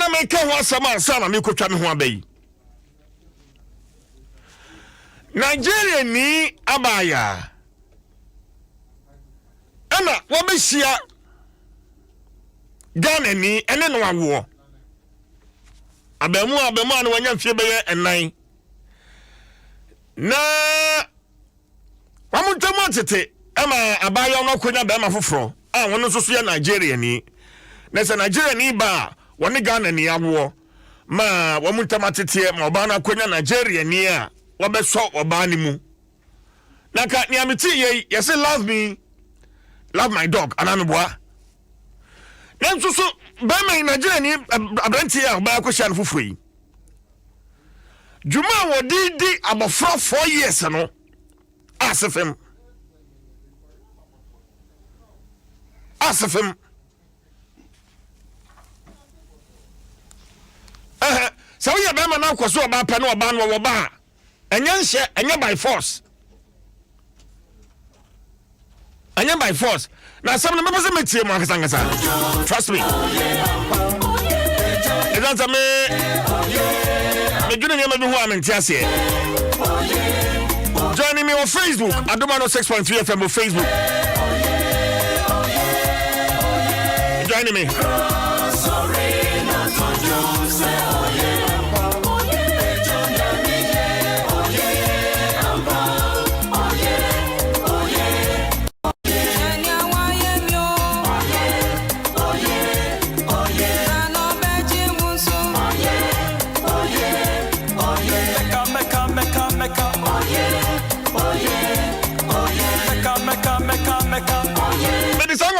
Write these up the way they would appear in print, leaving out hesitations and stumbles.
na make ho asama sana me kotwa me ho abai Nigeria ni abaya ana wabehia Ghana ni ene no awo abemu na wanya mfie beye enan na wamutama tete ama abaya no akonya be ma foforo a wono so ya Nigeria ni na se Nigeria ni ba woni Ghana ni awo ma wamutama tete ma oba na akonya Nigeria ni a wabeso oba ni mu na ka ni amiti ye say love me love my dog ananboa na nso so ba mai Nigeria ni abranti a ba akohia no foforo yi Juma wodidi abofra 4 years no asefem so we be ma na kwaso oba pe na oba no wo ba enye by force na some me pese metie mo akasangasa trust me it's not me dwene ne me ho amentiase join me on Facebook Adom 106.3 FM on Facebook join me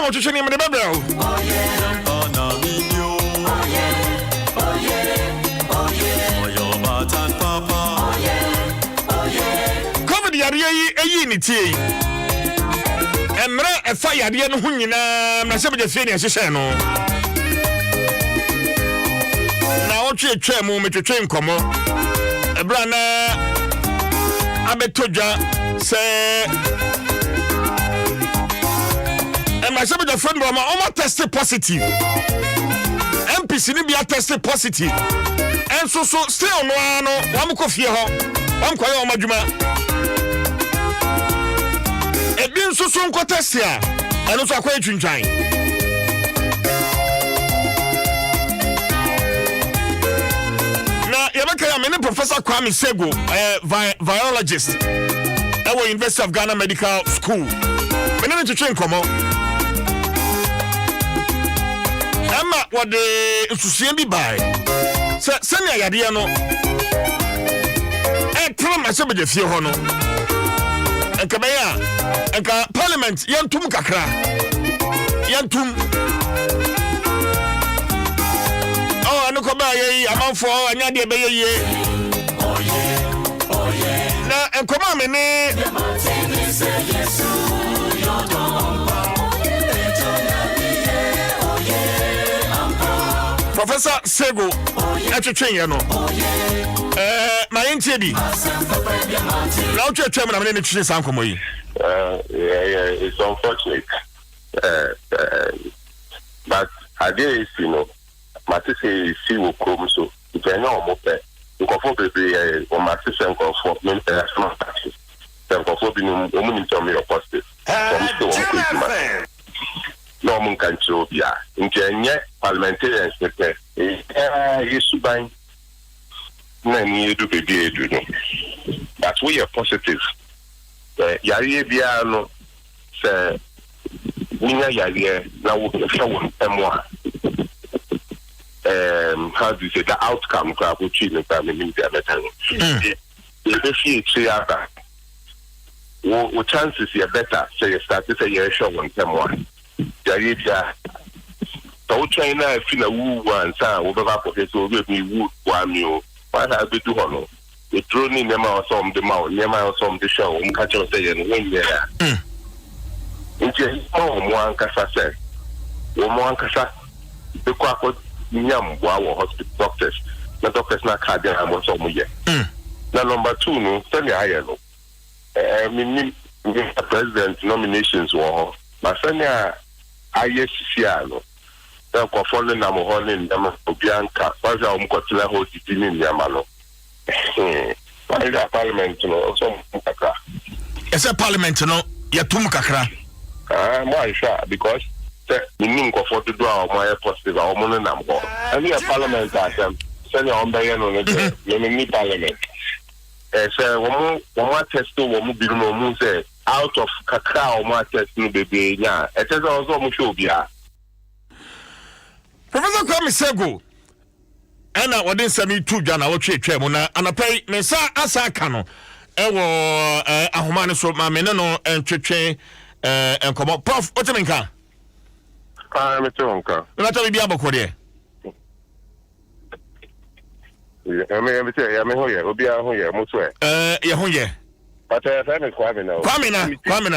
what you need me the baby. Oh yeah. Oh no minyo. Oh yeah. Oh yeah. Oh yeah. Oh your batan papa. Oh yeah. Oh yeah. Come the area eyi ni tie. Emre e fa yade no ho nyina na se be fie ne hyehyɛ no. Na o twa mu metwetwe nkomo. Ebra na abetodwa se and my son, the friend of my tested positive. MPC ni be tested positive. And so still no one coffee ho. One kwa yo madwuma. E bi nso so nko test ya. Eno so akwa etwintwan. Na yebeka ya me Professor Kwame Sego, virologist. At University of Ghana Medical School. Me ne to train komo. Ama wode nsusuye bi bai se ne yade no tro ma se be fie ho no enka be ya enka parliament yantum kakra yantum anko ba ye amanfo anya de be ye oye na enko ma me ne Professor Sego, etwetwen no. My NTD. Now to chairman am in the sankomo yi. It's unfortunate. But I did Mati say see wo krom so. If I know mo pe. Nkofo bebe o Mati say nkofo me personal taxes. Nkofo bi no mo ni tell me your positive. No mun kan chobia nkenye parliamentarians pete yesuban na ni edu bebe edu no that we are positive yare bia no se ninya yare na wo hwe wo mpemo how do you say the outcome ka ko chi ne ka me ni bia betan e be fi chi aba wo chances are better say you start to say you hwe wo mpemo Jaribia. So China feel a woo and sound over professor with me wood one you. What have we do on? The drone in the mouth some the mouth, near my some the show, catch us saying when there. Into one cassa said, one cassa, the quack yam wow hospital doctors, the doctors not cardiac and what's on me. Now, number 2, no, tell me I know. I mean, the president nominations were. Masanya ISCR ko following na mo holding them obianka was our mkotila hold the in yamano parliament no so kakra ese parliament no yatum kakra mo sure because meaning ko for to do our more positive our money na mo and your parliament asem send your ombaye no no parliament say one test to one bi no mu say out of kakra one test no bebe nya it is also mo show bia Professor Kwame Sego ana wode nsami tu dwa na wotwe mu na anapai me sa asa aka no ewo ahoma ne so ma me no entwetwe enkomo prof otemenka me tonka na to bia bokode ya me hoye obi a hoye mutu ye hoye but me Kwame na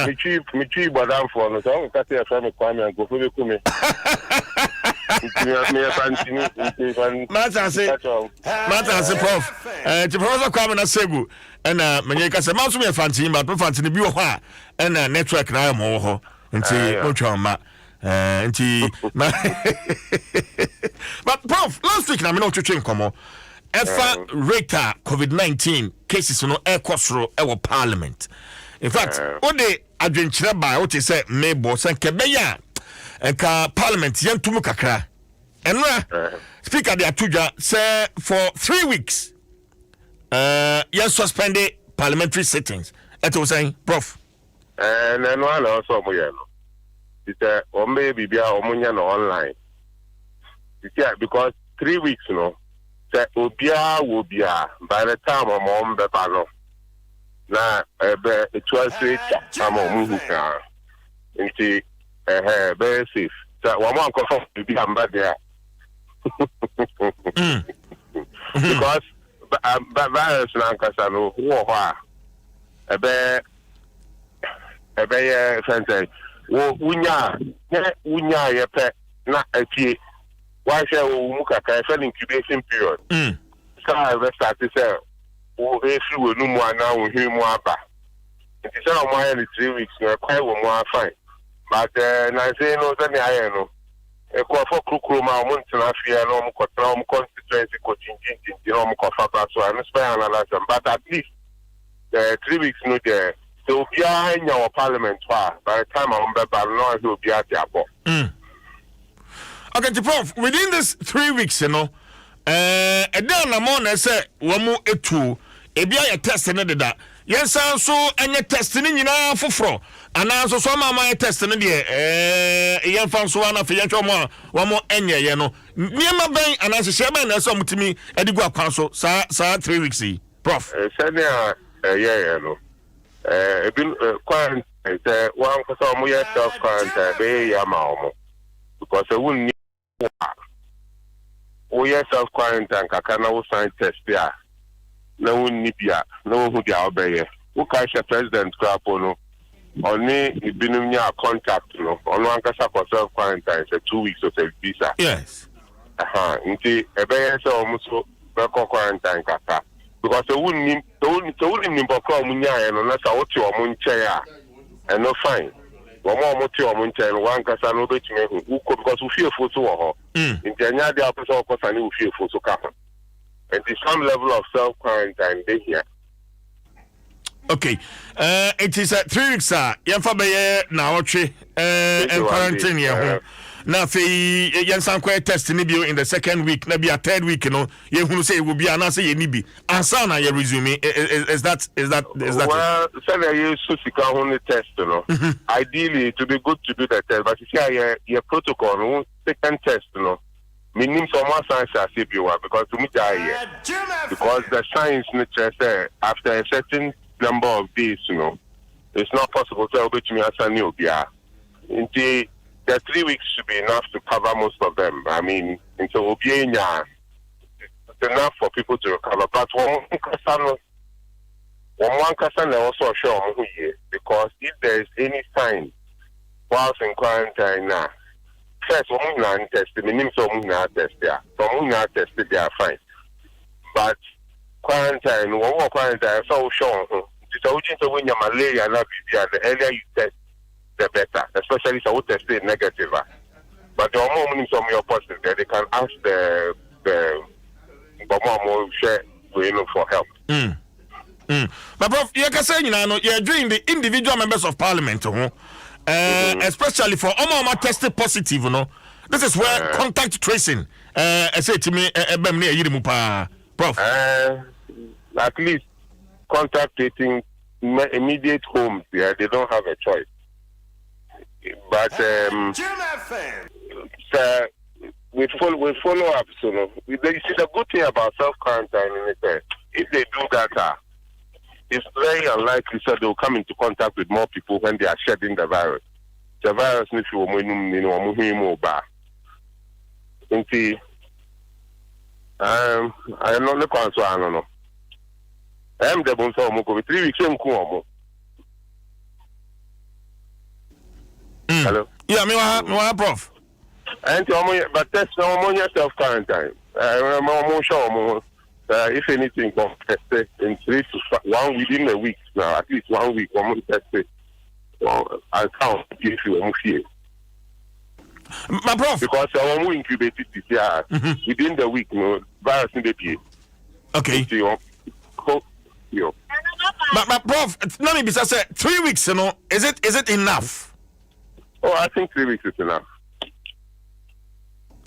me chi bodam for no so ka te me Kwame go fu be kumi Mata se prof ti professor Kwame na Segu na menye ka se ma so me fantin ba fantin bi wo ho a na network na mo ho nti o twa ma nti but prof last week na me no twetwe nkomo efa rate COVID-19 cases no ekosoro e wo parliament in fact o de adwenkyere ba o te se mebo se kebeya enka parliament yentum kakra enra speaker de atudwa say for 3 weeks yes suspended parliamentary sittings eto saying prof no no also mo ye no it o me bibia o munya no online because 3 weeks no say obia wo bia by the time o mo mbe ba no na ebe it was straight am o mu ka nti very safe. So one more confirm to be there. Because virus na nkasa no wo ho a ebe fente wo unya ye pe na atie wa hwe wo mu kaka e incubation period. So I start to say wo efi wo nu mu ana wo hwi mu aba. Nti say o mo aye 3 weeks no kwai wo mu afine. But na say no say ni aye no e ko for krukru ma mo ntina fia no mo kotra mo constituency ko tintin no mo ko fa so an spy analysis but at least 3 weeks no there so bia in your parliament by the time I'm be no he will be at the abo. Okay, prof, within this 3 weeks you know e dan na mo na say wo mu etu e bia ye test ne deda yes so enye test ni nyina foforo ana so ma test ne de yen fan so ana fe yen twa mo enye ye no niema ben ana hye ben na so mutimi edigu akwan so sa 3 weeks yi prof senia yeah no been quarantine one for some we self quarantine be ya ma omo because we self quarantine kaka na we sign test ya na wonni bia na wo hu dia obeye wo ka she president krapo no oni ibinum nya contact no ono ankasa ko self quarantine say 2 weeks of a visa yes nti ebeye se omuso be quarantine kaka because wonni mbokra omunya no na sa woti omunche ya no fine wo ti omunche no wankasa no betime hu because wo fie foto wo ho nti anya dia akoso okosa ni wo fie foto ka ho. And there's some level of self-quarantine here. Okay. It is 3 weeks, Yanfa Baye na oche and quarantine here. Now, Yansan test in in the second week, maybe a third week, you know, you who say it will be an answer, you need be. And sana you resume. Is that? Well, say you susika only test, you know. Ideally, it would be good to do the test, but you see, your protocol, second test, you know. Meaning someone science as if you are because to me because the science nature say after a certain number of days, you know, it's not possible to obey me as a new beer. The 3 weeks should be enough to cover most of them. I mean, into Obienya, it's enough for people to recover. But one person also show because if there is any sign whilst in quarantine now. First, one not tested. Meaning, some not tested. Some not tested. They are fine. But quarantine, one quarantine, so sure. So, when you malaria, the earlier you test, the better. Especially if you test negative. But the moment some of your positive there, they can ask the Bomo share for help. But Prof, you can say you're doing the individual members of parliament, especially for Oma tested positive, This is where contact tracing, I say to me, Prof. At least contact tracing immediate homes. Yeah, they don't have a choice. But we follow up. So you see the good thing about self-quarantine is that if they do that, it's very unlikely that they'll come into contact with more people when they are shedding the virus. The virus needs to I am not the concern. I don't know. I am the one for 3 weeks. Hello? Yeah, me Prof. And but that's no more self-quarantine. I'm sure if anything, tested in 3 to 1 within a week now, at least 1 week, I'm tested. Well, I can't give you a fear. My Prof. Because I want to incubate it within the week, virus in the PA. Okay. But Prof, let me be said 3 weeks, is it enough? Oh, I think 3 weeks is enough.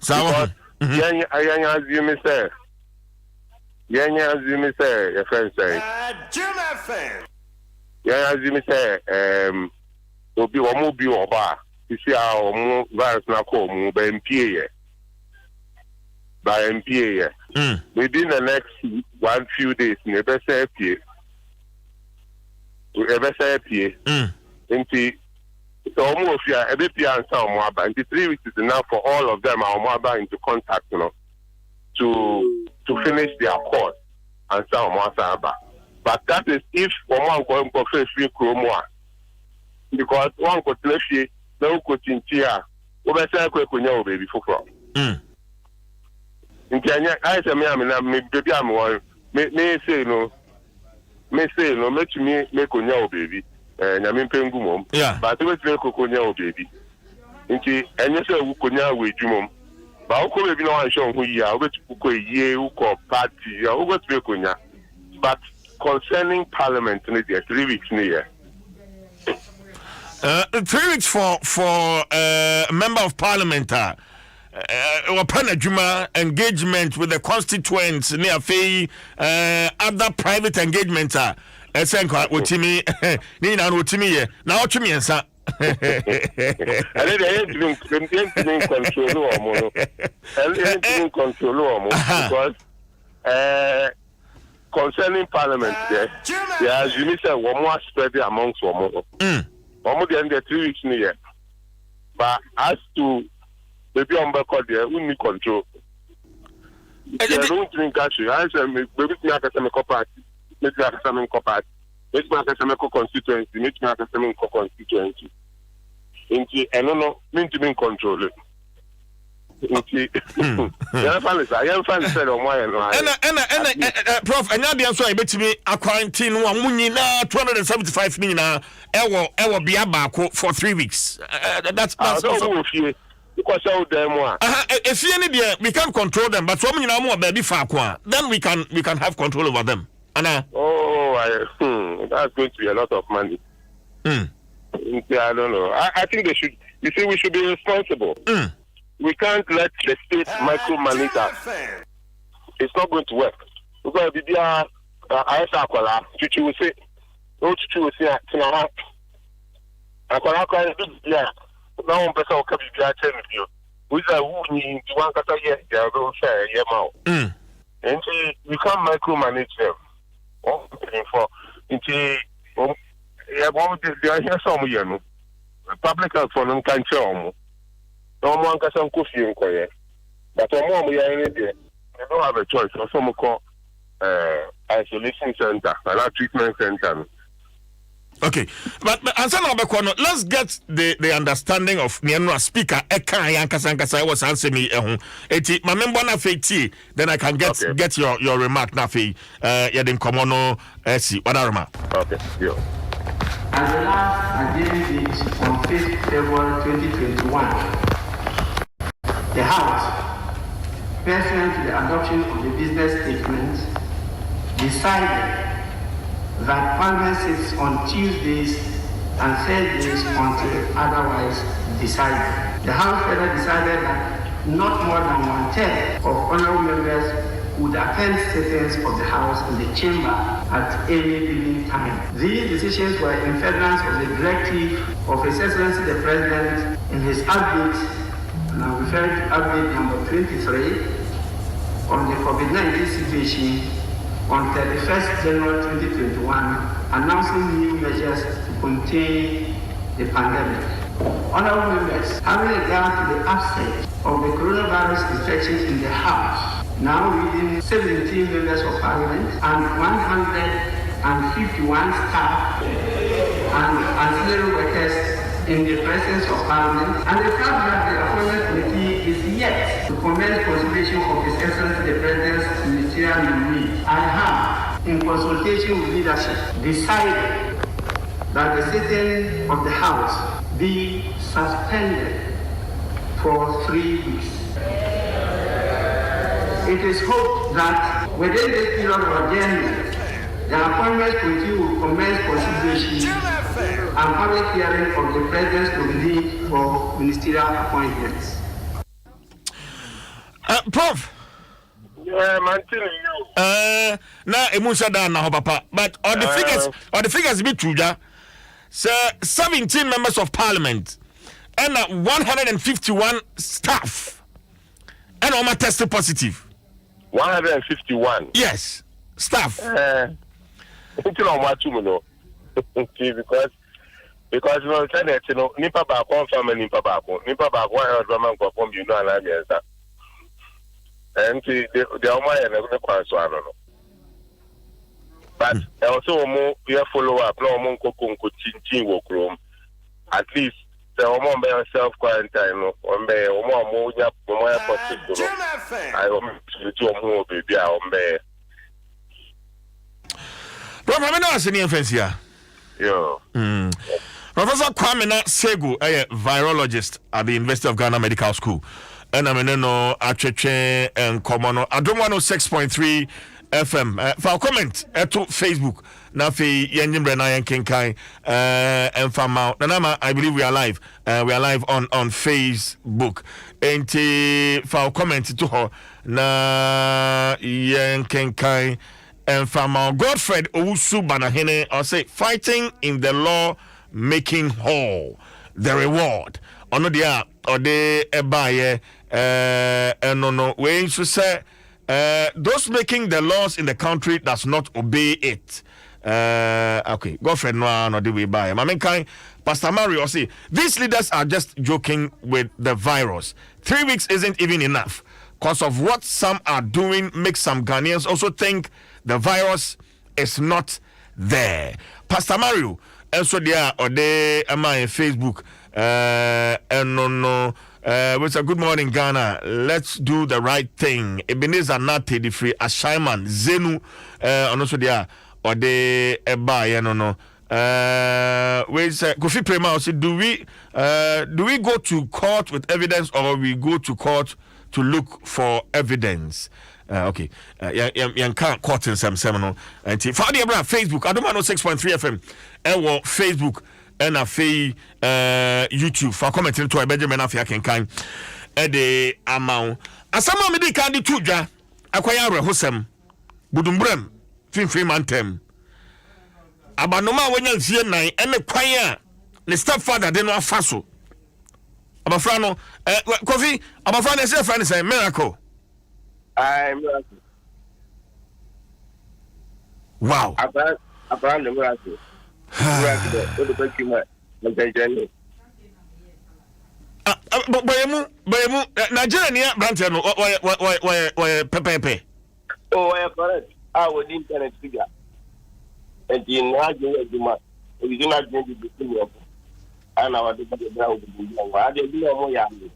So because I assume you say, your friend say, assume you say, will be one more be or bar. You see how virus now call by MPA. By MPA. Within the next one few days, never say PA. Ever say PA. Into so almost every PA and some more, but 3 weeks is enough for all of them are more into contact, to finish their course and some more. But that is if one going to face free more. Because one could left you, no coaching here, over say baby for. In Kenya, I say, me baby, I'm one. May say no, make me make on baby. And I mean, Pengumum. Yeah. But it was very coconia baby. Inti, and you say, who could now wait you, but how could be no one show who you are, which ye, who call party, who got Beconia. But concerning Parliament, 3 weeks near. 3 weeks for member of Parliament. Juma engagement with the constituents near other private engagements. Esenko utimi ni na utimi ye na otumi ensa ale dey even control omo because concerning parliament there as you say one more spread amongst omo the end 3 weeks ni ye but as to maybe on back there we need control I don't think actually I say maybe me aka me corporate make me aka me corporate make me aka me constituency make me aka me constituency inti eno mean to be in control inti I am fan said on why and prof anya bia so ebetimi quarantine wa munyina 275 ni na ewo bia baako for 3 weeks that's also because all them if you any there we can't control them but some nyina mo baby fa kwa then we can have control over them Anna. That's going to be a lot of money. I don't know. I think they should. You see, we should be responsible. We can't let the state micromanage us. It's not going to work. Because the I Chuchu will say, no Chuchu will say, Tina, Akwala now one person will come to the with you. We are who need to one kata here, they are going to share your mouth. And we can't micromanage them. For into public health for them can't show no one can some coffee in Korea. But we are in there. They don't have a choice. So some call isolation center, a treatment center. Okay, but let's get the understanding of Nianra speaker. I was answering me. My member na feti. Then I can get your remark na fe. Yadim komono si wadarama. Okay, yo. As the last agenda date on 5th February 2021, The House, pursuant to the adoption of the business statement, decided that Parliament sits on Tuesdays and Thursdays until otherwise decided. The House further decided that not more than 1/3 of honorable members would attend sittings of the House in the chamber at any given time. These decisions were in furtherance of the directive of His Excellency the President in his update, and I'm referring to update number 23, on the COVID-19 situation on 31st January 2021, announcing new measures to contain the pandemic. Honorable members, having regard to the absence of the coronavirus infections in the House, now reading 17 members of Parliament and 151 staff and ancillary workers in the presence of Parliament, and the fact that the appointment committee is yet to commence consideration of His Excellency the President's ministerial nominee, I have, in consultation with leadership, decided that the sitting of the House be suspended for 3 weeks. It is hoped that within this period of adjournment, the appointment committee will commence consideration and public hearing of the President's nominee for ministerial appointments. Prof. Yeah, man, telling you. Now emotion down now, Papa. But all the figures be true, yeah. So 17 members of Parliament and 151 staff, and all my tested positive. 151. Yes, staff. Until on what you know, because you know, nipa back one family, nipa back 100 man go from you know, and I'm yes, and the Omaya and the Quanso, I don't know. But also, more you follow up, no more cocoon chin work room. At least the Omo by self quarantine, or may more possible. I want to more baby, I'll be. Prof, I'm not any offense here. Yeah. Professor Kwame Segu, a virologist at the University of Ghana Medical School. And I'm in no Acheche and Komono. Adom 106.3 FM. For comment to Facebook. Nafi Yanjim Brena Yankinkai and Famau. Nanama, I believe we are live. We are live on Facebook. And for comment to her. Na Yankinkai. And from our Godfred Owusu Banahene, I'll say, fighting in the law making hall. The reward. Ono dia ode ebaye no we should say those making the laws in the country does not obey it. Okay, Godfred no the way by. Mamenkai Pastor Mario say these leaders are just joking with the virus. 3 weeks isn't even enough. Because of what some are doing makes some Ghanaians also think the virus is not there. Pastor Mario, also there or there am I on Facebook? And no. We say good morning, Ghana. Let's do the right thing. Ebenezer Nate the free Ashaiman Zenu and also there or there eba no. We say Kofi Prema also do we go to court with evidence or we go to court to look for evidence? Okay. Yan can't court in some seminal. And for the Facebook, Adom 106.3 FM. And Facebook and a YouTube for commenting to a Benjamin Afia Kenkan. The amount. As some of the candy tuja, acquire Hosem, Budumbrem, Fin Mantem. Abanoma when you see nine and the choir, the stepfather didn't have faso. Abafrano, Kofi, Abafrano is a friend, is a miracle. I'm wow. Abraham the miracle. What the break you Bayemu, Nigeria, Brantano, why Pepe. Oh, I have correct. I would internet figure. And the enlargement of we do not need to be and our deputy brown will I did do more young.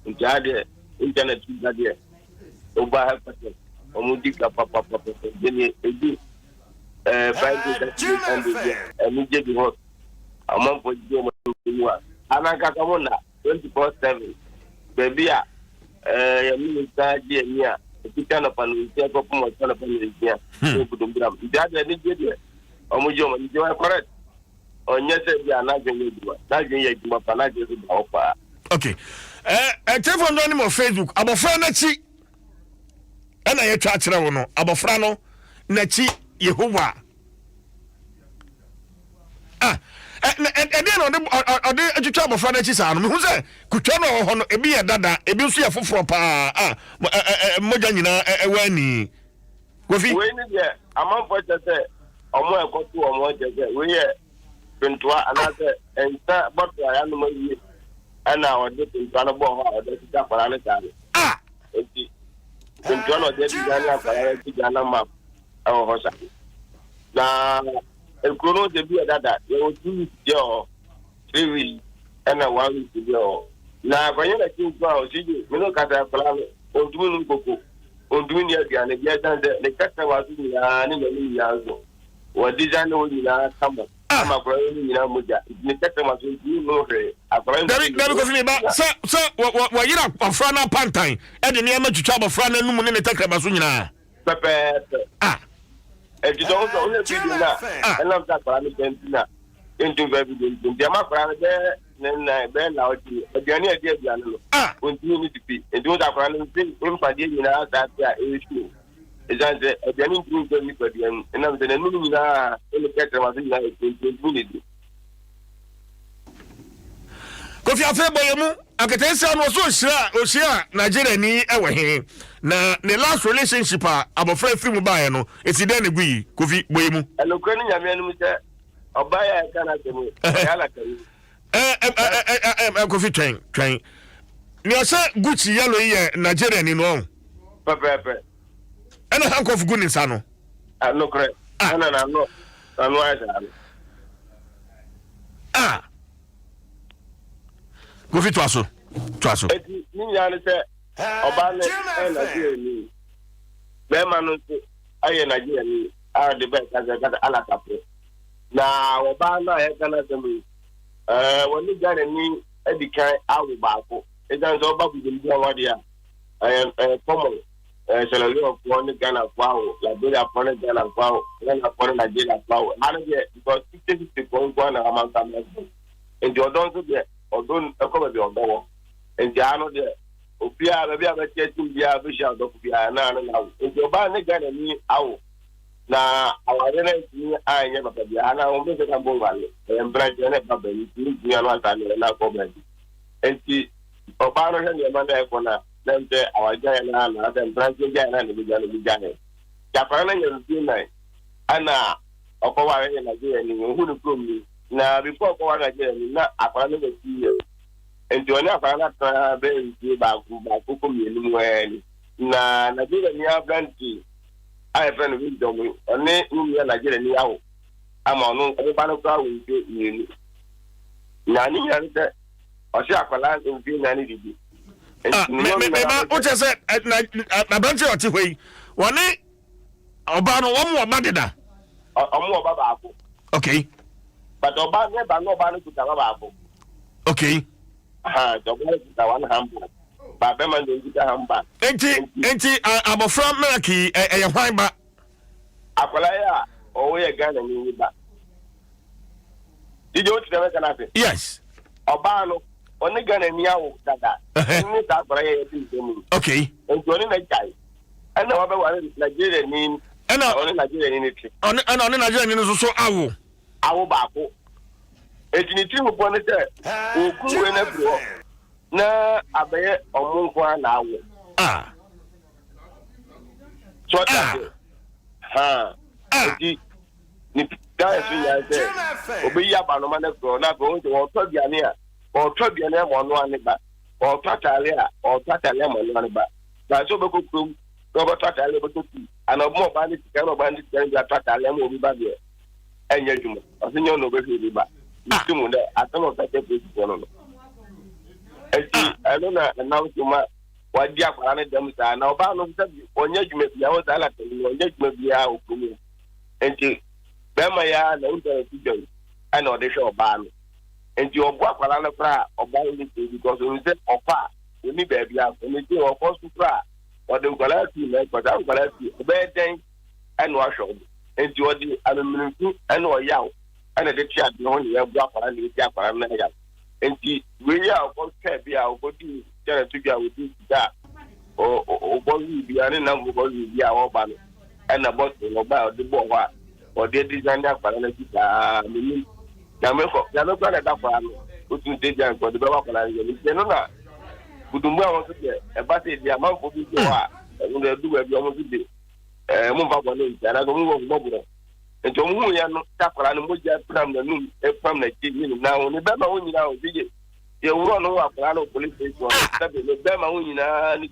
The internet figure there. Over half percent. Omudika papa, then immediately work. A month for you. Anakamona 24/7. Baby, minister Jenia, the kind of an example of Panisia, that any good. Omujo, you are correct. On yes, they are not going to do it. Okay. I tell from the of Facebook, Abofrana Chi, and I chat no, Abofrano, Nachi, Yehovah. And then on the trouble for the Chisan, who said, Kuchano, a beer dada, a busia for pa, Mojanina, a wenny. When a month for the more got to a more we are going to another and start but I am and now I did in Panabo, that's a for another. In John of the Ghana map, our horse. Now, a chrono de beer that they will do your 3 weeks and a 1 week to go. Now, when you think about it, you look at that plan on doing Coco, on doing your gun, and yet the customer was in the years. What design will you not come? I'm a brother, you know, the customer was you know, so what you know, a front of Pantine, and the name of trouble front and woman in the Tecabasuna. And you don't only do that. I love that for into the Democrat there, then Ben out to the idea, when you need to be, and do that for anything, in that issue. Is that a genuine group of anybody, and I'm the new in the sector of the community. Kofi Afeboyemu, Akatensa was so sure, Nigeria ni ewe he. Na the last relationship abofra film buy no, it's then agree Kofi Boyemu. And Ukraine yamenu say obaya kana temu. Kofi train. Ni say Gucci yellow here Nigeria ni no. Pepe. And a hank of goodness ano. No correct. No. Kofi Dwaso. Ni yana say Obane Nigeria ni. Bema no aye Nigeria ni are the best as a ala kapo. Na Obana e kana temu. Woni gane ni edikan awu baako. E dan so babu de bi awade a. Common salary of one Ghana wow, Liberia for Ghana wow, Ghana for Nigeria wow. And because 60.1 amount of money. And you don't get or don't accommodate your door. And the other there, Opia, maybe I'm getting the Bishop of Pia now. If you buy a Ghana me out. Now, our energy, I never be an almost a bomb and bright and a bubble. You are not a problem. And see, Obama and your mother for now. Our giant and Francis Jan and the Janet. Japan and United. Anna, of our Nigeria, who to prove me. Now, before our Nigeria, not a part of the year. And to another very about Kukum. Now, Nigeria near Blanty. I have friend with them, only in Nigeria near. I'm on the Banaka with you. Nani, or Shakalan in Finland. What I said, a bunch of way. One Obano, one more Madida. Okay. But Obama never no Bano to Tababo. Okay. The one humble. But Beman didn't get humble. Ain't I'm a from Merky, a fine back. Apalaya, or we again and you back. Did you watch the American? Yes. Obano. Only gun and meow that. Okay. And joining a guy. I know about Nigeria mean, and only Nigeria in it. On Nigeria is also our Bako. It's in the team of one of them. Who could win every war. No, I bet on one hour. So, Obey up on a man of grown up going to all Tobiania. Or Tobian on one back, or Tatalia, or Tatalem on one back. That's over Kukum, Robert Tatalem, and a more bandit, bandit, than that Tatalem will be back here. And yet, you know, nobody will be back. I don't know that they one. I don't know, and now to my what Jack wanted them to now, but on yet you may be out, I like you, yet may be out to me. And to Bemaya, no interest, I know they show ban. And your work will not cry or buy it because we said, Opa, oni baby a oni ti o ko supra o de nkwala ti na ko da nkwala ti o be den eno ahwo enti o di amemnuku eno o yawo ana de tia de ho ne ya bu akwara ne ti akwara na ya enti we ya o ko ke bi a o ko di jere tu bi a o di da o bo bi ani na bo bi a o ba no ana bo no ba o de bo ho a o de design akwara na ti da mi ya me ko na da akwara no o tun de jan ko de ba akwara ni no na budumbu awon so de e ba se di amanfo bi so a no de du bi o mo bi mo ba bo no ntara go mo bo bo nti omu ya no takwara no moja pram na num e pram na ti ni na oni be ma woni na o dige ye wuro no akwara no police station na be be ma woni na ni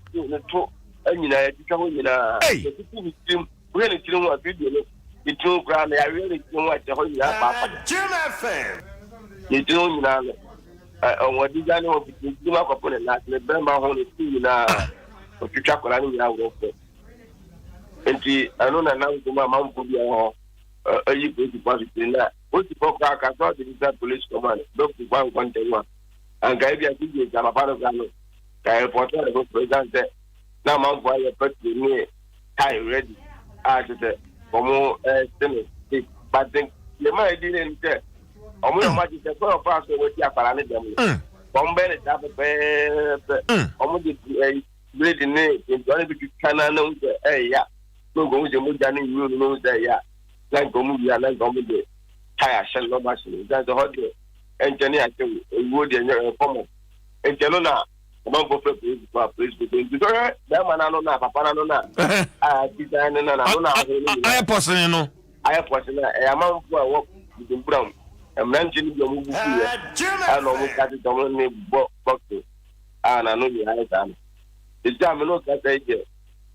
to anyina ya twa woni na ti ni tim we ni tim wa video no itu kra na ya we ni tim wa te ho ya pa pa ni to ni na o wodi ga ni o bi ti ma ko pone na be ma ho ni ti na o twa kwara ni ya wuro ko enti anu na na ko ma mfu bi ho ayi ko ti positive na o ti ko ka so the police command do ku ban kontenwa an ga bi ati je jama pa no ga no ka reporter ko president na ma bo ya pati ni kai ready to como semi but then le ma di ni te omo yo ma di se ko fa so we ti apara ni dem ko mbe ni ta pe omo di ready ni nti bi ti kana na unje ya no go unje mo ja ni yu no unje ya like go mu ya like go mu de tire shell no machine that's the hot engineer say wo de form engineer na mo go fe police because that man na papa na no na design na no na I person no e man fu a wo de brown man jini bi mu bu ya no mu ka de do ni box na no ni ai ta the time no ka say je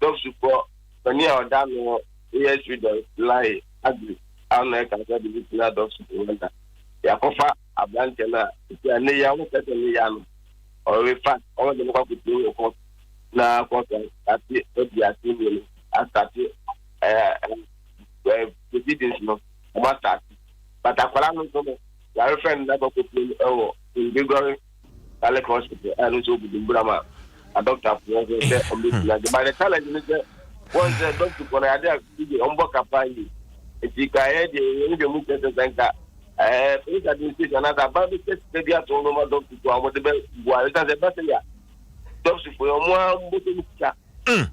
don't support any other no yes we don't lie agree ana ka sa di na do support ya ko fa ablante na ya ne ya wo ka ne ya no o we fa o de ko ku ko na ko ati obi ati ni atati evidence no o ma start but akwala no so ya friend na ko ku in Gregory Alec Hospital and so bu brama a doctor for the ombudsman by the challenge is once the doctor for ada on boka pai etikaye de ni be mu tete zanka police administration na ba be tete dia to no ma doctor to awon de be wa ta se ba se ya doctor for omo mboto mutika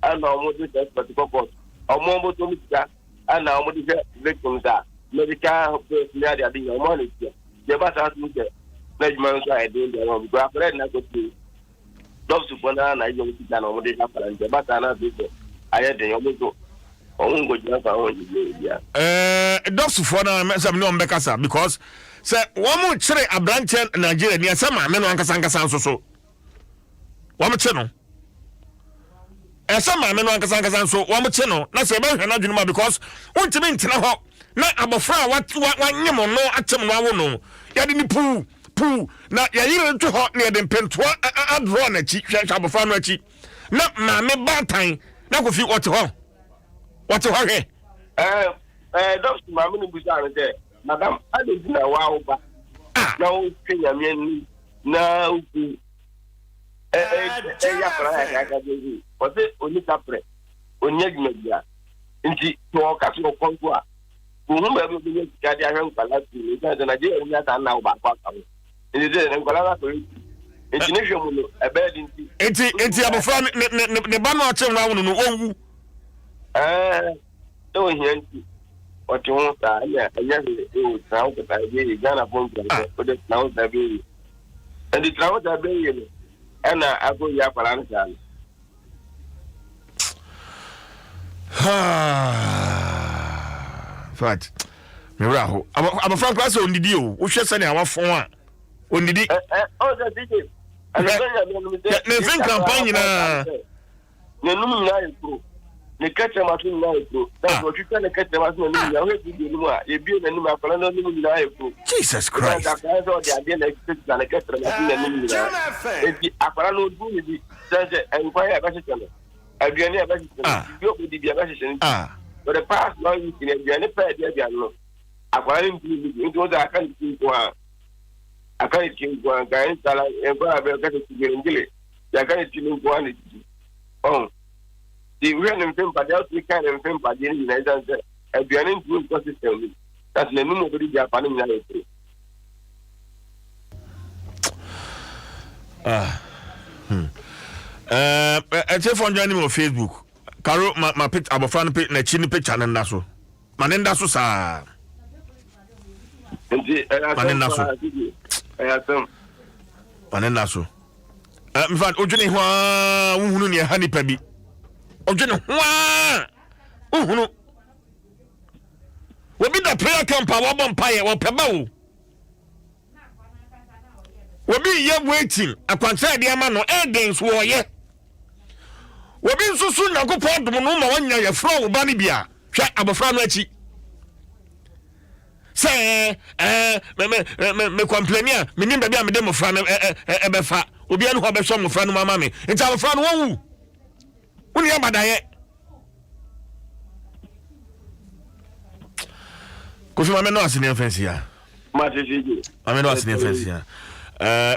ana omo de expert ko omo mboto mutika ana omo de victims da medical personnel dia de omo ni je ba sa tu de management so I dey there on go after na go to doctor for na yo mutika na omo de na para je ba sa na be aye de omo to ongo jina fa o ya doctor for na some no mbeka sa because say one mo chire abranche Nigeria ni asema me no ankasa so one mo che no asema me no ankasa so one mo che no na say be hwe na dwuma because wontimi ntina ho na abofra wanyem no atem no awo no ya de ni pu na ya yire nto ho na de mpentoa adro na chi hwe abofra no achi na ma me batan na ko fi wote ho what you have? Doctor Mammy Busan there. Madam, I don't know wow, but now Kenya mean now. Was it only capre? On Yagmedia. And she talk as no contour. Whoever be Gadian Palati, the Nigerian that now back. And it is an Angola. Intonation a bed in tea. It's a friend, the banner no. Don't hear what you want. Yes, you now that I did Ghana phone for the now that be and the trout are being and I go ya Palanza. Fat Miraho. I'm a frank class on the deal. We should send our phone on the deal. Oh, that did it. And the thing campaign no. Ne kete masun na eko that what you can kete masun na ya we bi no a e bi na ni ma fala na ni na eko Jesus Christ that guys all the idea na expect na kete masun na ni na e bi afala no du ni bi say enquire ba se tele aduane ba se tele bi o di bi ba se tele but the past now you can aduane pa dia no akwara ni bi nti o da aka ni ko a aka ni ko ga en sala e ba ba ka se ngile ya ga ti no go an oh the we and them but else we can and them but in United States aduane ndu ko system that's the no body dia pa no nya no phone join me on Facebook. Karo my picture abofra no na chini picture na nda so. Manenda so sa. Manenda so. Manenda so. In fact, ojene hwa uhunu ne ha nipa bi. Ojene hwa uhunu. Wobi da prayer camp a wabon paye wo peba wo. Wobi ye waiting akwansa de ama no against wo ye. Wobi nsusu na gopo dum no ma wanya ye fro wo ba ni bia hwe abofra no achi say me complain me nim bia me dem ofra no ebefa obi anu ho be so mofra no mama me nti abofra no wu woni abadaye Kofi ma me no asini offense ya ma jeje ma no asini offense ya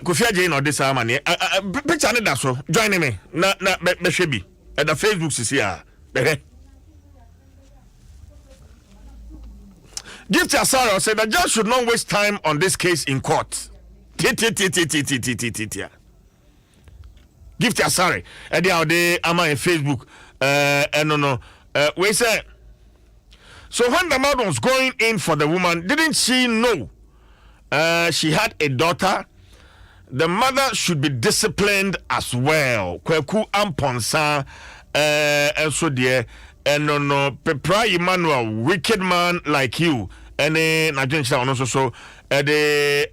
Kofi aje no this am ne picture ne da so join me na be hwe bi at the Facebook sisi ya Gift Asara said the judge should not waste time on this case in court. Gift Asara at the day am I on Facebook no we say so when the man was going in for the woman, didn't she know she had a daughter? The mother should be disciplined as well. Kweku amponsa so dear no Pepra Emmanuel, wicked man like you. And Nigerian also so the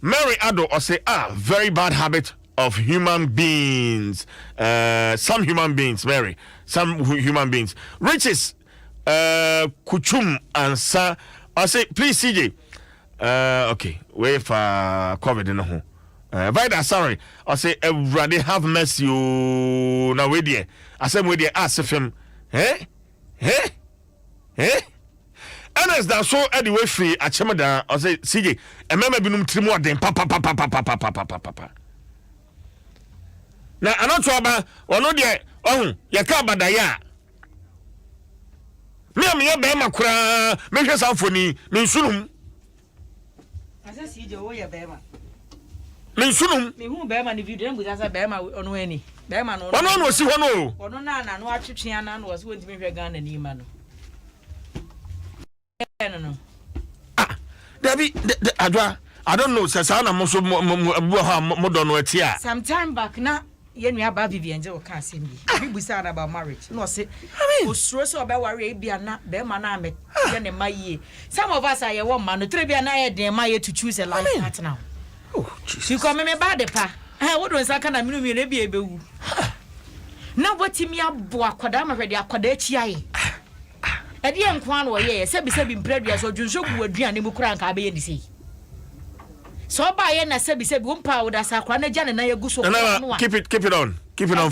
Mary Ado or say very bad habit of human beings. Some human beings, Mary. Some human beings. Riches Kuchum and Sa I say please CJ. Okay, wait for COVID in the home. Vida, sorry. I say, everybody have mercy. Now, with you. I said, with you, ask him, and as that so anyway free at Chamada, I say, CJ, and remember, be no more than papa. Now, I'm not trouble, or no, dear, oh, ya kabadaya. Me, Bema cra, make us symphony, me soon. I said, CJ, oh, ya Bema. Me sunum me hu be ma ne video ngu sasa be ma ono ani be ma no ono no si hono ono na no atwetwe na no wo so ntimi hwe Ghana ni ma no no Dabi adwa I don't know sasa na mo so mo do no atia sometime back na ye nua ba Vivian je wo ka asem bi busa na about marriage no say osuro so be ware bia na be ma na me ye ne maye some of us are ye wo ma no tre bia na ye den ma ye to choose a life partner. Oh, Jesus. You come me bad pa. What was that kind of me be ebewu. Now what me abo akwada ma hwede akwada chi aye. E de enkwan wo ye se bi mpredua so dwunso gu aduane mu kura nka be ye disi. So ba ye na se bi wo mpa wo da sa akwa na gya na ye gu so no. Keep it on. Keep it on.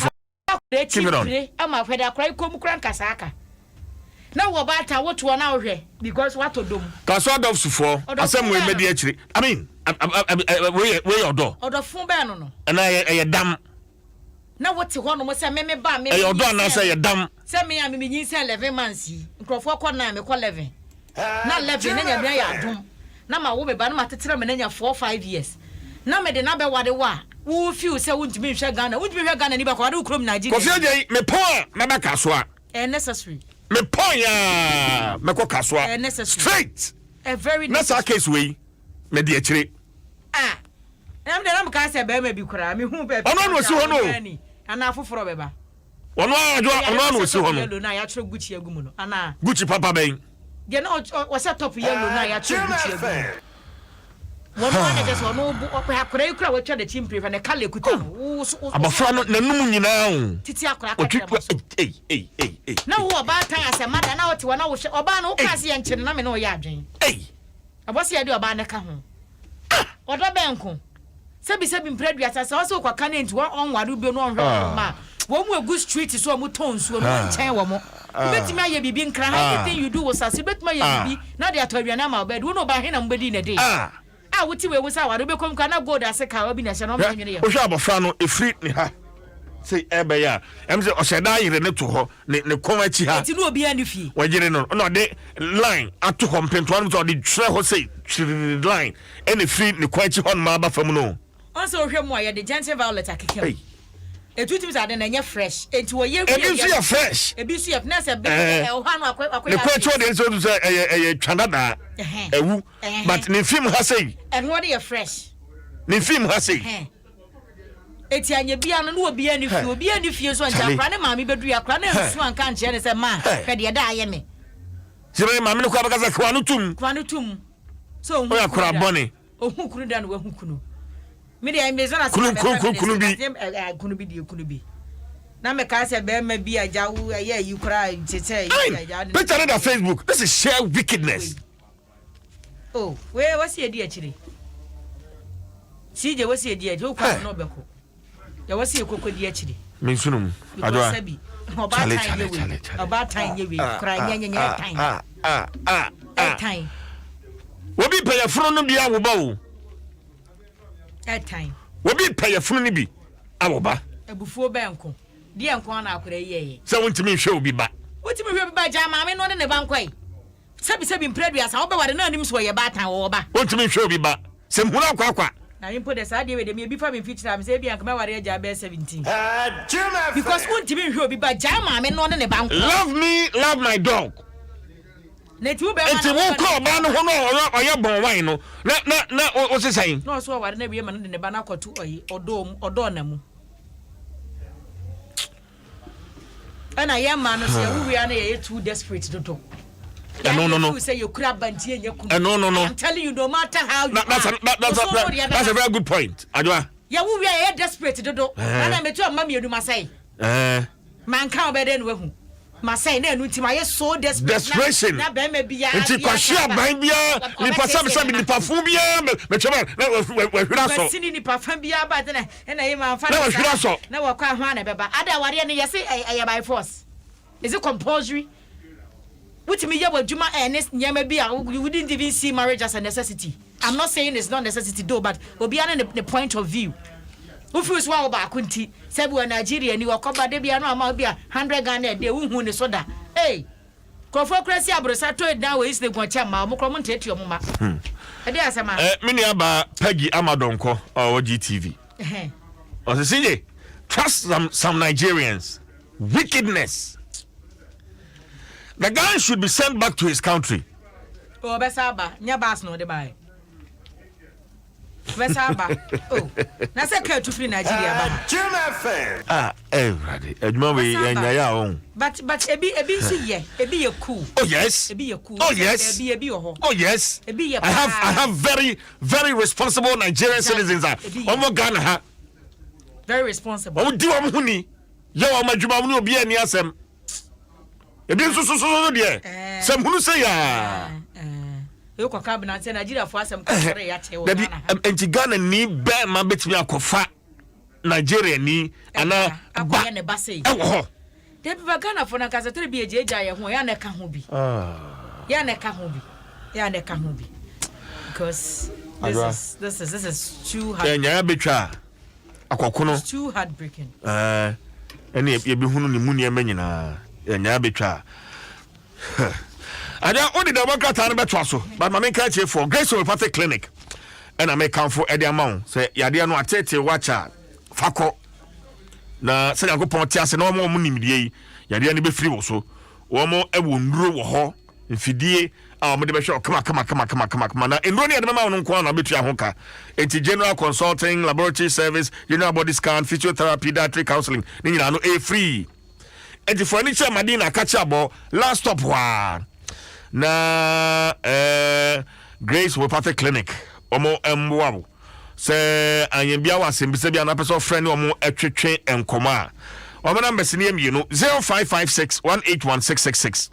Keep it on. Ama hwede akwa ko mu kura nka sa aka. Na wo ba ta wo to na wo hwe because what to dom. Ka so adolf sufo asem we medi akiri. I mean we odo fun be no na ye dam na what ho no mo se me ba me odo na say ye dam se me am me nyin se 11 months nkrofo ko na me ko 11 na 11 na nya bia ya adom na ma wo be ba na matetere me na nya 4-5 years na me de na be wade wa wo feel se wuntimi hwe Ghana ni ba ko wade ukrom Nigeria ko fie je me pon na ba kaso a necessary me pon ya me ko kaso a straight a very na sa case we me de akiri I'm the number can say be bi kura me hu be ono no si hono ana afoforo beba ono no si hono yellow na ya tro Gucci agumu no ana Gucci papa ben ge na o set top yellow na ya tro Gucci agumu wono na just ono akura ikura watwa the chimpre fa ne kale kuta no abafra no nanum nyina o titi akura na wo ba tan asemada na wote wana wo oba no ka se yenkyere na me no ya adwen abosi ya de oba ne ka ho odo benko sebi mpredua sasa so kwa kanent wa onware bi no onhwe ma wo mu egu street so mu ton so no nchen wo mo betimi aye bibi nkra anything you do was as betimi aye bibi na de atawia na ma bed wo no ba he na mbedi na dey ah wuti we wusa wa do be kom kana gold aseka obi na hye no ma nwene ye o hwa abofra no efri ni ha say ebe ya em say o sheda yire ne to ho ne kom achi ha ti no obi ani fie wajire no de line ato ho mpento no so de tre ho say line any free ne kwa achi ho ma ba fam no on so hwe mo ya de gentle violet akeke etutim sa de na nye fresh enti wo ye ebi so fresh ebi so na se be o ha no akwa ne kwa achi de so say twanada ewu but ne film ha say and what dey fresh ne film ha say eti anya bia no obi ani fie so anja kra ne maami bedu ya kra ne nsu anka nche ne se ma hwe de da aye me sire maami ne kwa bakaza kwa no tum so o ya kra boni ohun kunu da no wahun kunu me de me zana kunu bi kunu bi na me ka se be ma bi aja wu aye yi kra tete aja picture on Facebook. This is sheer wickedness. Oh what's the idea chiri CJ what's the idea jo kwa no beko ya wasi ekoko di akiri me sunum adwa oba tan ye we kra nya tan wobi payafunu no bia wo ba wo tan wobi payafunu ni bi awoba ebufuo benko di enko na akora yeye se wontimi hwe obi ba wontimi hwe obi ba ja maame no ne bankwai sabi mpredua sa wo ba wade na anim so ye ba tan wo ba wontimi hwe obi ba se mhura akwa na impo de sa de we de me bi fa me feature am say bi anka ma ware aja be 17 because wontimi hwe obi ba ja maame no ne bankwai love me love my dog na ti wo be ma wo ko ba no ho no oye bon wan no na o se sai no so ware na bi ma no de ne ba na kwatu oyi odo na mu ana ya ma no se wo wi ana ye too desperate to no. You say you grab bantie nyaku. No. I'm telling you, no matter how you. That's a very good point. Adwa. Ya we are desperate dodo. Na me to amam yedu masai. Man kan obede no hu. Masai na enu ntima ye so desperate. Desperation. Na be me bia. Nti kwahia ban bia, ni pasam ni perfume bia, me chema na we hwira so. Sini ni perfume bia ba de na ye man fa. Na we hwira so. Na we kwa hwa na beba. Ada ware ne yesi by force. Is it compulsory? Which me ya wajuma ernest nyama bia you wouldn't even see marriage as a necessity. I'm not saying it's not necessity though, but we'll be on the point of view. Who feels wow ba kunti sebu Nigeria ni wakoba de bia no ama bia 100 Ghana de hu ni soda. Hey. Kofokrasi abrosa to it now is the gwancha ma mo krom ntetu omuma. E dey asema. Mini aba Peggy Amadonko or GTV. O se sinje trust some Nigerians. Wickedness. The guy should be sent back to his country. Oh, besaba, nya bas no de bai. Besaba. Oh, na se ka to free Nigeria ba. Everybody. Edma we nya ya on. But ebi so ye, ebi ye cool. Oh yes. Ebi ye cool. Oh yes. Ebi ho. Oh yes. Ebi ye I have very responsible Nigerian citizens. Omo Ghana ha. Very responsible. O di wam huni. Ye wam adwuma mu obi ani asem. Ebi so de sem hunu se ya e ko ka bina se Nigeria fo asem ka sore ya che wo na enti Ghana ni be ma betimi akofa Nigeria ni ana ba ne ba sei e wo ho de bi Ghana fo na ka se tere bi ejeja ye ho ya na ka ho bi ya na ka ho bi because this is too hard. Enya betwa akokono too heartbreaking. Ene ye bi hunu ni mu ne nyina enya betwa ada odi da wakata na betwa so but ma menka che for Grace Homeopathic Clinic and I make come for Edi amount say yade no atete wacha fako na se yakopon ti ase na omo mu nimdie yade ne be free wo so omo ewo nduro wo ho mfidie a omo de be hwe kama na nduro ne yade ma no nko na betua ho ka enti general consulting, laboratory service, general body scan, physiotherapy, dietary counseling ni nyina no e free. Enti furniture Madina catchable last stop wa na Grace Homeopathic Clinic omo emwa se anyebia wa sembise bia na person friend omo etwetwe enkoma omo number sini emienu 0556 1816666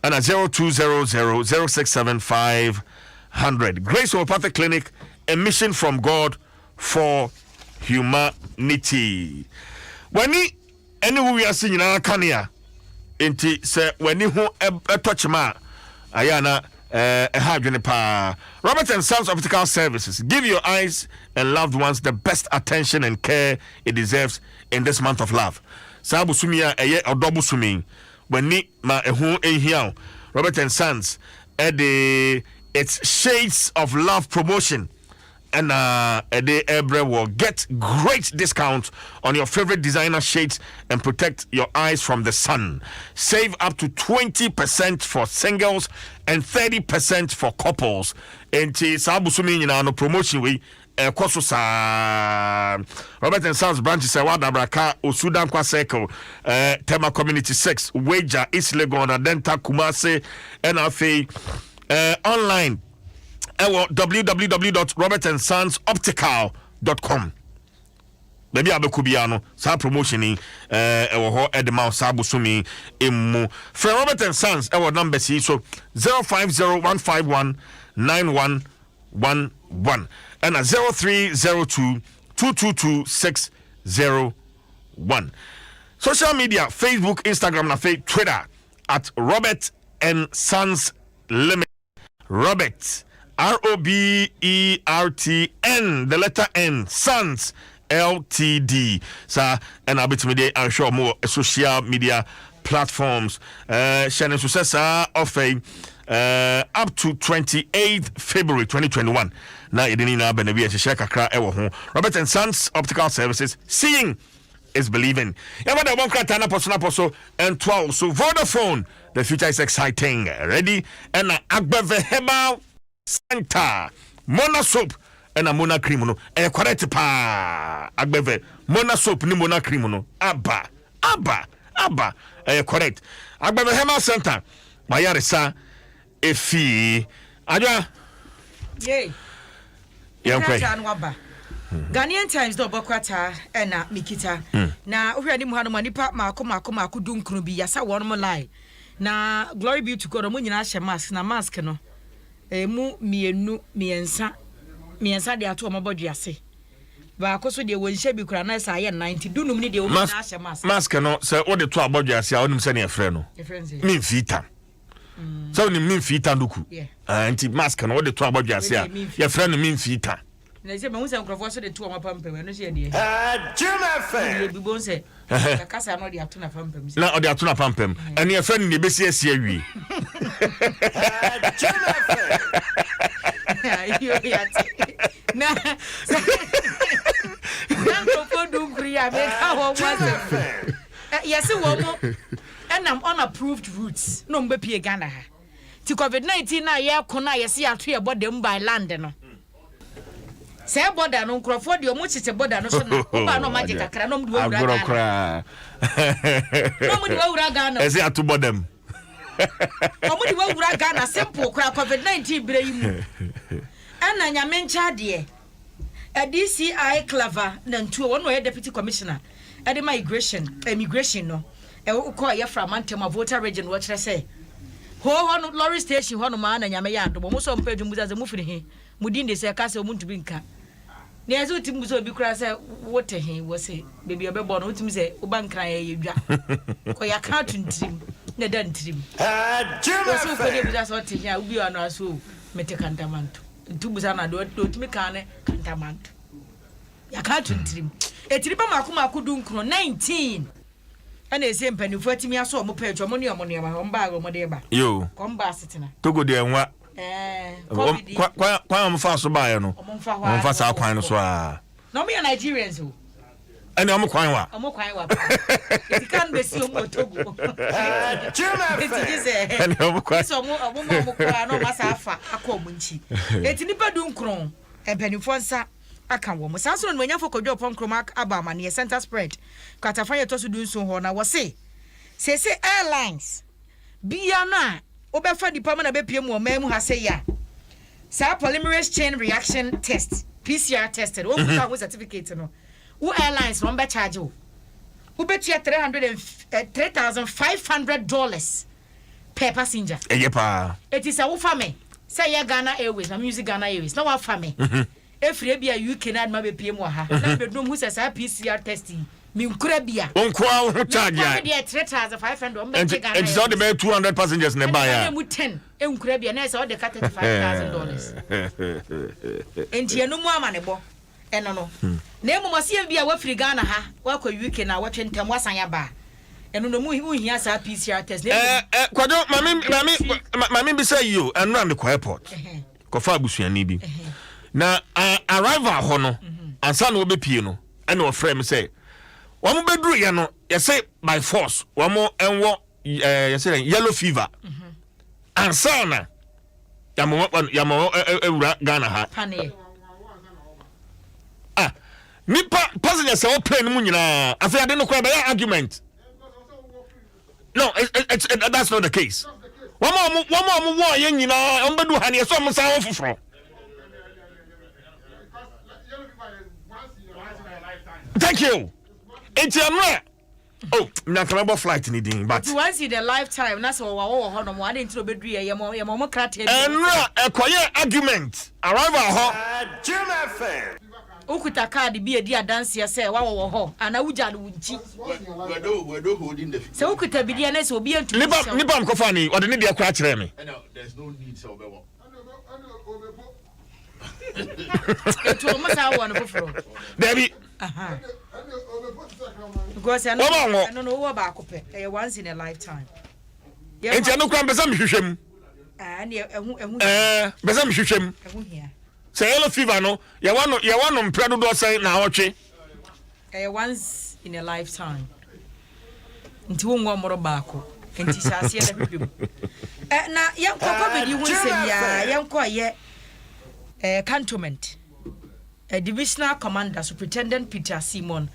and 0200067500. Grace Homeopathic Clinic, a mission from God for humanity. Wani eni wu ya sinyina kania enti se wani ho etochema ayana Robert and Sons Optical Services. Give your eyes and loved ones the best attention and care it deserves in this month of love. Sabu sumia eye odobu sumi. When ni ma ehu ehia. Robert and Sons it's Shades of Love promotion. And Ebre will get great discounts on your favorite designer shades and protect your eyes from the sun. Save up to 20% for singles and 30% for couples. And Sabusumi no promotion we Koso sa Robert and Sons branches Wada Braka Osudan Kwa Circle Tema Community 6 Wager East Legon Denta Kumase NFA online www.robertandsonsoptical.com. Baby abekubiano sa promotion ewo ho edema sabu sumi emu for Robert and Sons ewo number so 0501519111 and 0302222601. Social media Facebook, Instagram and Twitter at Robert and Sons Limited. Robert ROBERTN, the letter N, Sons LTD. Sir, and I'll be to I'm sure more social media platforms. Shannon successor of a up to 28th February 2021. Now, you didn't know Benabi and Shaka Kra Ewo. Robert and Sons Optical Services. Seeing is believing. Yamada Bonkratana Poso and 12. So Vodafone, the future is exciting. Ready? And Agbeve Herbal Center, Mona soap and a Mona cream no. Correct pa Agbeve Mona soap ni Mona cream no. Abba. Correct. Agbeve Herbal Center. Mayaresa efi. Adwa. Yay. Ghanaian Times do bokwata na mikita na ohwani mu hanu manipa mako dunkru bi yasa won mo lie na glory be to God mo nyina hye mask na mask no mu miensa de ato mo bodwe ase ba akoso de wonhye bi kura na sa ye 90 dunum ni de wo nyina hye mask no se wo de to abodwe ase a onum se ne efre no mi mfita so ni mi mfita nduku anti mask no wo de to abodwe ase a ye frɛ no mi mfita na se me hunsa nkrofo so de to amapampem no se de Jumefe bi bon se ka kasa no de ato na pampem na o de ato na pampem ene ye friend ne besi asie awie Jumefe ayo yati na nkrofo du kuria me ka ho wase yes wo mo enam unapproved routes no mbe pie Ghana ha ti COVID-19 na ye ko na yesi ato ye bodem by land no say border no nkrofo de omo chite border no so na ba no magic akra no mdu wura Ghana no mdu wura Ghana ese atu bodem omo di wura Ghana simple kra COVID-19 bire yi mu ana nyame ncha de a DCI Clever na ntuo wono ye deputy commissioner e de immigration no e ko ye from Antema voter region wo kire say ho no lorry station ho no ma na nyame ya ado mo so mpadu muzaze mu firi he mudin de say ka say omuntu bi nka na yeso utim so bi kura say wote he wo say bebi obebo no utim say obankran ye dwa ko ya ka tuntim na dan trim so ko de buza so te ya ubi ano aso mete kantamanto ntubuza na do utimi kan ne kantamanto ya ka tuntim etiriba mako dunkro 19 ana ese mpanifo atimi aso mo pa atwa mo ne mo ba mo de ba yo komba setina togo de enwa kwa mfa so ba ye no mfa sa kwan no so a no me Nigerians o ani am kwan wa it can be si o mo togo ani am kwan so mo kwa no masa afa akọ munchi eti nipa dunkron empanifo nsa aka wo mo sanso no nyafo kodwo pon kromak abama ne center spread katafanye to so dunso ho na wo se airlines bia na obefa dipa na bepie mu o ma mu ha se ya sa polymerase chain reaction test PCR tested wo kuta wo certificate no wo airlines no be charge wo betia $3,500 per passenger eyepa it is a wo fa me say ya Ghana Airways na music Ghana Airways na wa fa me efre bia UK na ma bepie mu ha na bedum hu se sa PCR test Minkurabia. Unqua who charge ya. Dear 3,500. And it's all the 200 passengers nearby. I'm with 10. Unkurabia, and that's all the cut $5,000. And you no more money, boy. And no. Name must be a waffle Ghana, ha. Welcome, you can now watch and tell what's on your bar. And no more, who has a PCR test. Quado, mammy, beside you and run the airport. Kofabusi and Nibi. Now, arrival hono, and son will be piano, and no frame say. One more bedroom, you know, you say by force, one more and what you say yellow fever. And sana, Yamo Ghana hat. Ah, me passengers are playing Munina. I say I don't know quite by argument. No, that's not the case. One more, you know, I'm going to have some sound from. Thank you. It's a rare. Oh, not about flight anything, but once in a lifetime, that's all. I didn't know bedroom. Your mama cracked it. And a quiet argument. Arrival, Jim FM. Ukuta card be a dear dance, say, wow, and I would judge. We're holding the. So Ukuta be the NS will be a Nibam Kofani, or the Nidia Cratch Remy. There's no need to be. It's almost our one before. Debbie. Because I don't know about once in a lifetime. And you know, Besam Hushim. And Besam Hushim. Say, hello, Fivano. You want on Prado say now, okay? Once in a lifetime. Into one more barco. And she shall see every now, young Coco, you will say, young quiet cantonment. A divisional commander, Superintendent Peter Simon,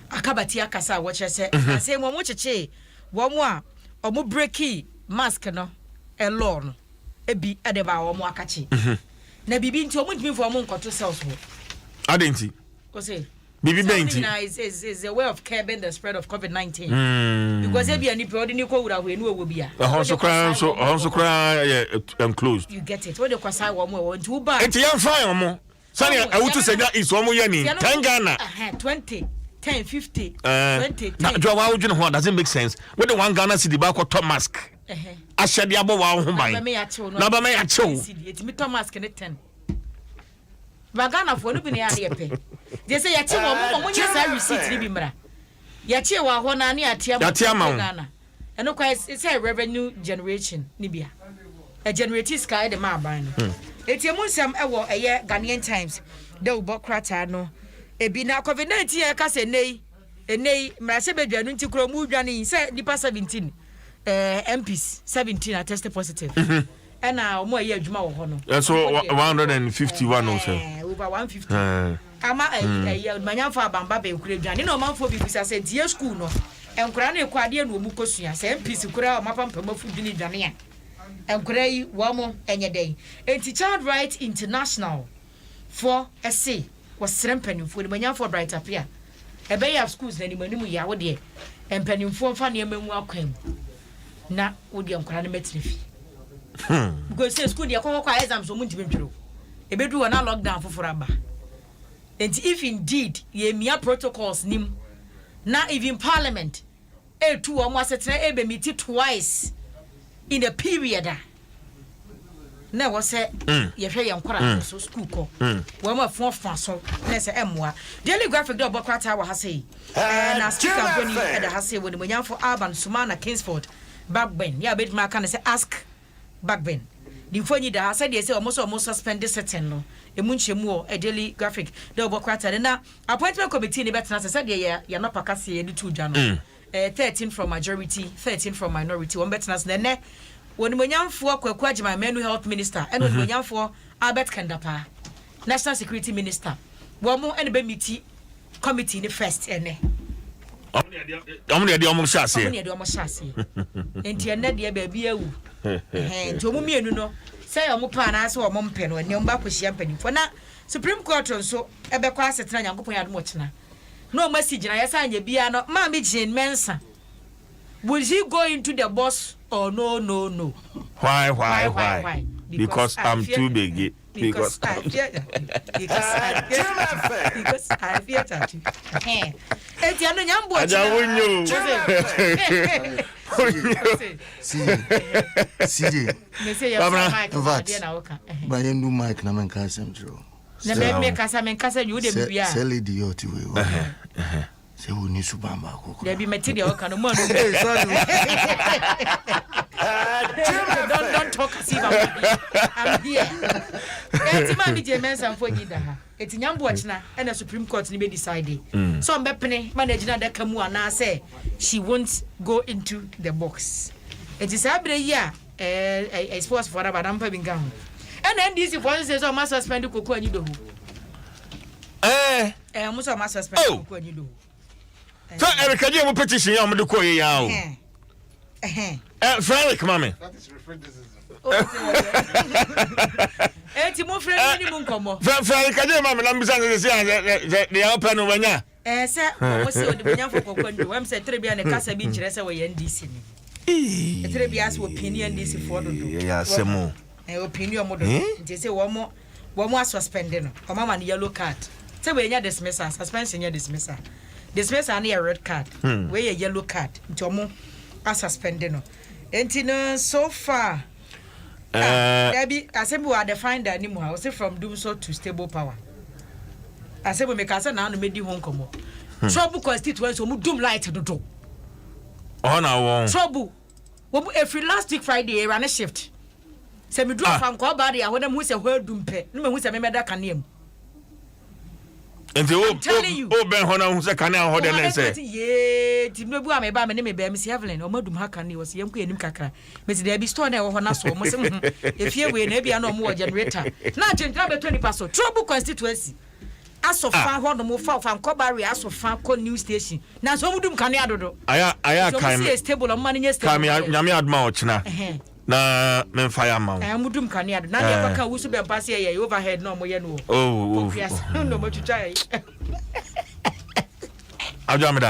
Akabati Akasa, what I say, I say, one watch a che, one more, or more breaky, mask, no, a lawn, a be adeba or more catchy. Never been to a month for a month or 2 Southwood. I didn't see. Go say, Bibi is a way of curbing the spread of COVID-19. Because every any period you call that we know will be a also cry, closed. You get it. What the Kwasai one more, 2 bars. It's a young fire more. Sonny, I want to say that is 1 million. 10 Ghana. 20, 10, 50, 20. Now, Joe, you know what doesn't make sense. With the 1 Ghana city back or top mask. I said the above our home by. Never may I show. It's me Thomas can 10. Bagana for looking at the they say, Yachi, when you say receipt, Libimra. Yachi, one near Tiama. And no, it's a revenue generation, Nibia. A generative sky, the Marbine. It's a Musam a year Ghanaian Times. Though Bokrata no. A bina COVID-19, a case nay, Masebe Janunti Kromu Jani said Nipa 17. MPs 17 are tested positive. And now more year Juma Hono. That's so 151 also. Over 150. Ama a man for Bamba Ukraine. You know, man for because I said, dear school no. And Kurani Quadian will Mukosia, say MPs Kura, Mapam Pomofu Dini Jania. And Gray, Wamo, and your day. And the Child Rights International for SC was strengthening for the Manyan for Bright up here. A bay of schools, then Manimu Yawadi, and Penny for Fanny and welcome. Na would young Kurani Metnifi. Because say school, your Coca exams will be true. A bedroom and a lockdown for Abba. And if indeed ye mere protocols nim, not even Parliament, a 2 almost a tray meet twice. In a period, now was said, you pay young quarter so school call. 1 more 4 fans, so let's say, Daily graphic dog Bokrata has say, and I speak of when you had a hassy when we young for Alban, Sumana, Kingsford, Backben. Yeah, bit my can say, ask Backben. The phone you da said, yes, almost suspended certain no. A munchemo, a daily graphic dog Bokrata. And now, appointment committee in the better said, yeah, you're not Pacassi and 2 Jano. 13 from majority, 13 from minority. One better than when we young for my mental health minister, and when we young for Albert Kandapa, National Security Minister. One more and committee in the first and only the almost chassis. And Tiana, baby, and to me, you know, say a mopan as or Mompen when young back with champagne for now. Supreme Court on so ever class at Nanya Gopoyan Mochna. No message, and I assign you be no Mammy Jane Mensa. Will he go into the boss or no? Why? Because I'm too big. because I fear Jackie. It's your young boy. CD. But you do Mike Naman Casam Joe. Never make us a man casa, you didn't be a silly idiot. Say, who needs to bamba? There be material kind of money. Don't talk as if I'm here. It's Mammy James and for you. It's in young watch now, and the Supreme Court may decide. So I'm Beppany, managing that Kamu and I say she won't go into the box. It is every year a sports for about I'm gown. And then this one says, I must suspend the cocoa and you do. I must suspend the cocoa and you do. So Erica, you have a petition, I'm the Koya Yao. Frank, mammy. That is referendum. Timo friend ni munkomo. Frank, I did mamma, I'm saying the open when ya. Sir, what was the Bunyan for Kondo? I'm said Trebia and a Casa Beach, away NDC. Trebia's opinion this for the yeah, some more. Opinion model. They say one more suspended. Or mamma yellow card. Say when you dismiss us, suspension your dismissal. Dismiss and a red card. Where a yellow card. Tomo are suspended. And so far. Debbie, I said we are defined anymore. I say from doomsday to stable power. I said we make us now to make the home come. Trouble constituents who doom light to do. Oh, no, trouble. Every last week Friday, I ran a shift. Say me drop from Cobody, I want them who say word doom pay. No, who say me that can name. And the old Ben Hona who's a canal holder and say, yeah, Timbu, I may buy my name, Miss Evelyn, or Madum Hackney was young Queen Kaka. Miss Debbie Stone or Honaso, if you will, maybe I know more generator. Not in 20 passo, trouble constituency. As of far, one more far from Cobari, as of far, news station. Now, some of them can do. I can't see a stable of money yesterday. Yami Admouch now. Na men fire mount. I am Mudum Canyard. Now, you can also be a passier overhead no more. Oh, yes, no more to try. I'll jam it.